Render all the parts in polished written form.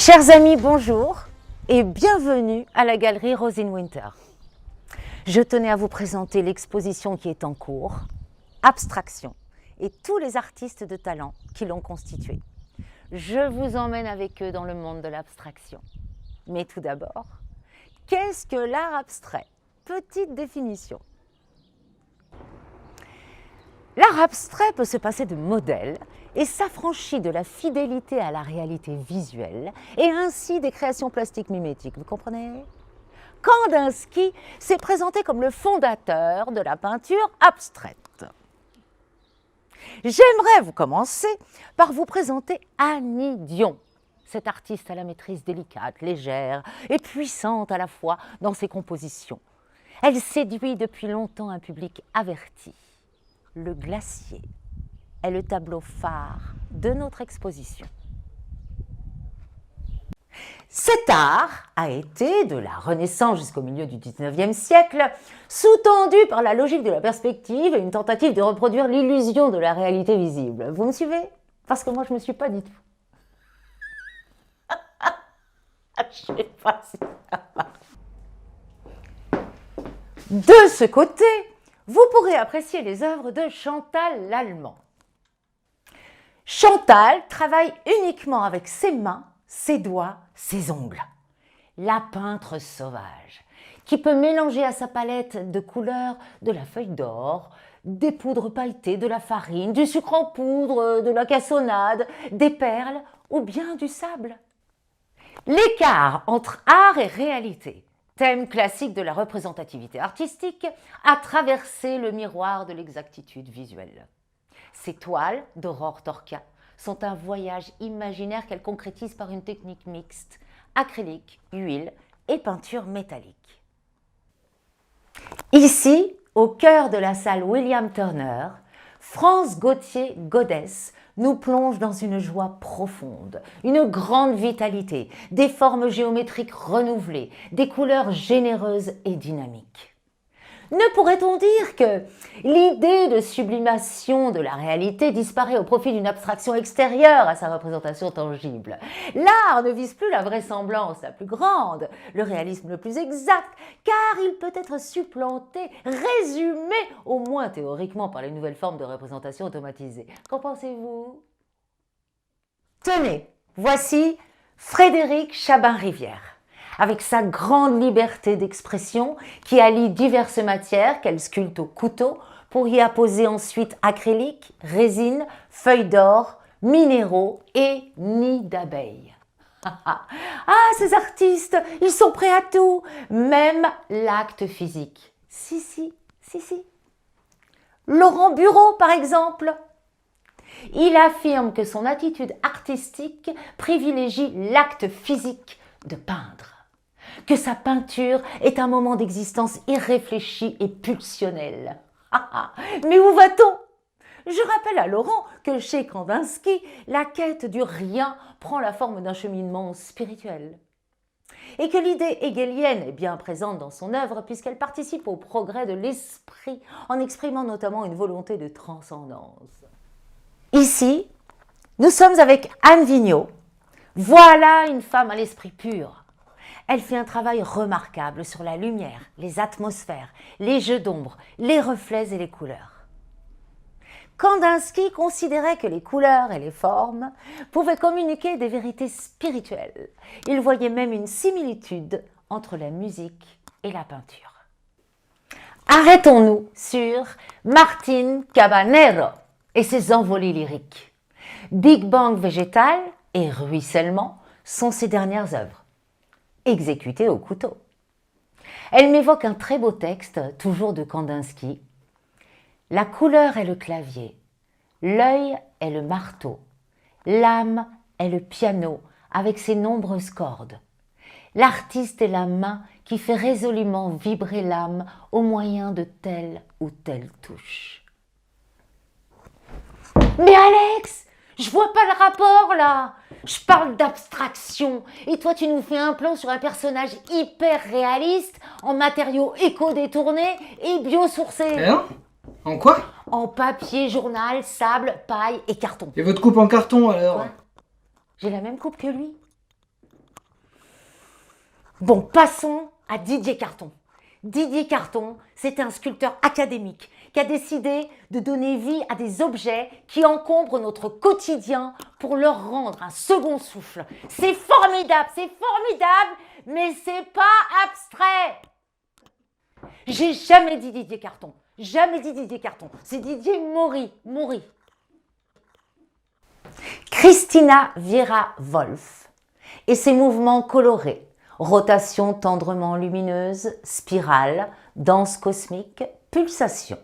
Chers amis, bonjour et bienvenue à la galerie Rose in Winter. Je tenais à vous présenter l'exposition qui est en cours, Abstraction, et tous les artistes de talent qui l'ont constituée. Je vous emmène avec eux dans le monde de l'abstraction. Mais tout d'abord, qu'est-ce que l'art abstrait? Petite définition. L'art abstrait peut se passer de modèle et s'affranchit de la fidélité à la réalité visuelle et ainsi des créations plastiques mimétiques. Vous comprenez? Kandinsky s'est présenté comme le fondateur de la peinture abstraite. J'aimerais vous commencer par vous présenter Annie Dion, cette artiste à la maîtrise délicate, légère et puissante à la fois dans ses compositions. Elle séduit depuis longtemps un public averti. Le glacier est le tableau phare de notre exposition. Cet art a été, de la Renaissance jusqu'au milieu du XIXe siècle, sous-tendu par la logique de la perspective et une tentative de reproduire l'illusion de la réalité visible. Vous me suivez? Parce que moi, je ne me suis pas dit tout. Je sais pas si ça va. De ce côté, vous pourrez apprécier les œuvres de Chantal Lallemand. Chantal travaille uniquement avec ses mains, ses doigts, ses ongles. La peintre sauvage, qui peut mélanger à sa palette de couleurs de la feuille d'or, des poudres pailletées, de la farine, du sucre en poudre, de la cassonade, des perles ou bien du sable. L'écart entre art et réalité, thème classique de la représentativité artistique, a traversé le miroir de l'exactitude visuelle. Ces toiles d'Aurore Torca sont un voyage imaginaire qu'elle concrétise par une technique mixte, acrylique, huile et peinture métallique. Ici, au cœur de la salle William Turner, France Gauthier-Godès nous plonge dans une joie profonde, une grande vitalité, des formes géométriques renouvelées, des couleurs généreuses et dynamiques. Ne pourrait-on dire que l'idée de sublimation de la réalité disparaît au profit d'une abstraction extérieure à sa représentation tangible? L'art ne vise plus la vraisemblance la plus grande, le réalisme le plus exact, car il peut être supplanté, résumé, au moins théoriquement, par les nouvelles formes de représentation automatisées. Qu'en pensez-vous? Tenez, voici Frédéric Chabin-Rivière, avec sa grande liberté d'expression qui allie diverses matières qu'elle sculpte au couteau pour y apposer ensuite acrylique, résine, feuilles d'or, minéraux et nids d'abeilles. Ah, ces artistes, ils sont prêts à tout, même l'acte physique. Si. Laurent Bureau, par exemple. Il affirme que son attitude artistique privilégie l'acte physique de peindre, que sa peinture est un moment d'existence irréfléchi et pulsionnel. Mais où va-t-on? Je rappelle à Laurent que chez Kandinsky, la quête du rien prend la forme d'un cheminement spirituel. Et que l'idée hegelienne est bien présente dans son œuvre puisqu'elle participe au progrès de l'esprit en exprimant notamment une volonté de transcendance. Ici, nous sommes avec Anne Vigneault. Voilà une femme à l'esprit pur. Elle fait un travail remarquable sur la lumière, les atmosphères, les jeux d'ombre, les reflets et les couleurs. Kandinsky considérait que les couleurs et les formes pouvaient communiquer des vérités spirituelles. Il voyait même une similitude entre la musique et la peinture. Arrêtons-nous sur Martín Cabanero et ses envolées lyriques. Big Bang végétal et ruissellement sont ses dernières œuvres, exécutées au couteau. Elle m'évoque un très beau texte, toujours de Kandinsky. La couleur est le clavier, l'œil est le marteau, l'âme est le piano avec ses nombreuses cordes. L'artiste est la main qui fait résolument vibrer l'âme au moyen de telle ou telle touche. Mais Alex, je vois pas le rapport là. Je parle d'abstraction et toi tu nous fais un plan sur un personnage hyper réaliste en matériaux éco-détournés et biosourcés. Eh non? En quoi? En papier, journal, sable, paille et carton. Et votre coupe en carton alors? Quoi? J'ai la même coupe que lui. Bon, passons à Didier Carton. Didier Carton, c'est un sculpteur académique qui a décidé de donner vie à des objets qui encombrent notre quotidien pour leur rendre un second souffle. C'est formidable, mais c'est pas abstrait. J'ai jamais dit Didier Carton, c'est Didier Maury. Christina Viera Wolf et ses mouvements colorés, rotation tendrement lumineuse, spirale, danse cosmique, pulsation.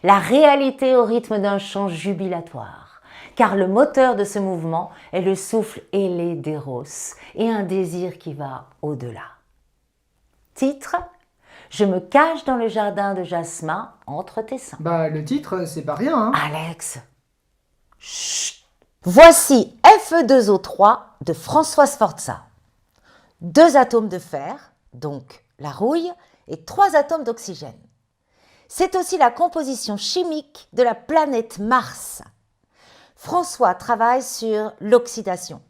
La réalité au rythme d'un chant jubilatoire, car le moteur de ce mouvement est le souffle ailé d'Eros et un désir qui va au-delà. Titre : Je me cache dans le jardin de jasmin entre tes seins. Bah, le titre, c'est pas rien, hein. Alex, chut. Voici Fe2O3 de François Sforza. 2 atomes de fer, donc la rouille, et 3 atomes d'oxygène. C'est aussi la composition chimique de la planète Mars. François travaille sur l'oxydation.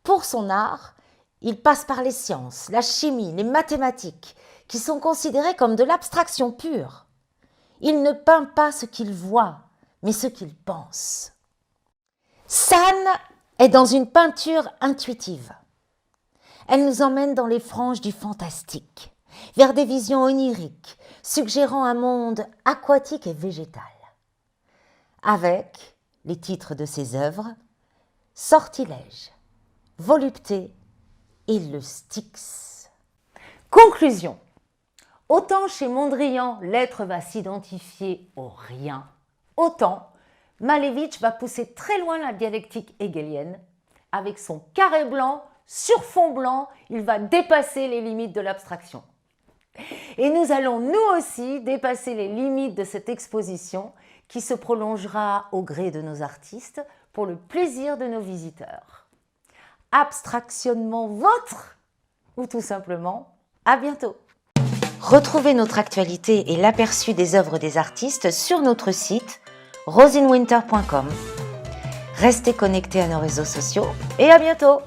Pour son art, il passe par les sciences, la chimie, les mathématiques, qui sont considérées comme de l'abstraction pure. Il ne peint pas ce qu'il voit, mais ce qu'il pense. San est dans une peinture intuitive. Elle nous emmène dans les franges du fantastique, vers des visions oniriques, suggérant un monde aquatique et végétal. Avec les titres de ses œuvres, Sortilège, Volupté et le Styx. Conclusion. Autant chez Mondrian, l'être va s'identifier au rien, autant Malevich va pousser très loin la dialectique hegelienne. Avec son carré blanc, sur fond blanc, il va dépasser les limites de l'abstraction. Et nous allons nous aussi dépasser les limites de cette exposition qui se prolongera au gré de nos artistes pour le plaisir de nos visiteurs. Abstractionnement vôtre ou tout simplement à bientôt. Retrouvez notre actualité et l'aperçu des œuvres des artistes sur notre site rosinewinter.com. Restez connectés à nos réseaux sociaux et à bientôt!